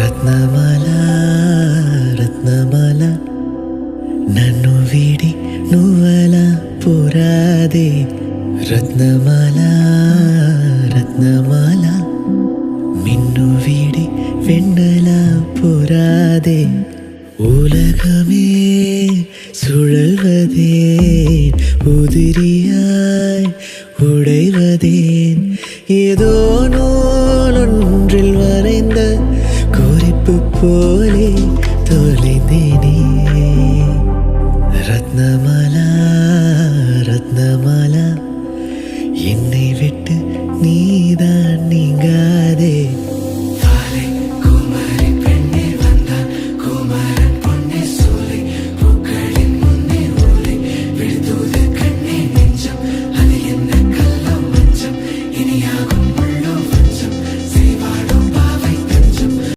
రత్నమాల రత్నమాల నన్ను వీడి నువ్వలా పోరాదే రత్నమాల రత్నమాల மின்னு வீடி வெண்ணலா போராதே உலகமே சுழல்வதேன் உதிரியாய் உடைவதேன் ஏதோ நூலொன்றில் வரைந்த குறிப்பு போலே தொலைந்தேனே ரத்னமாலா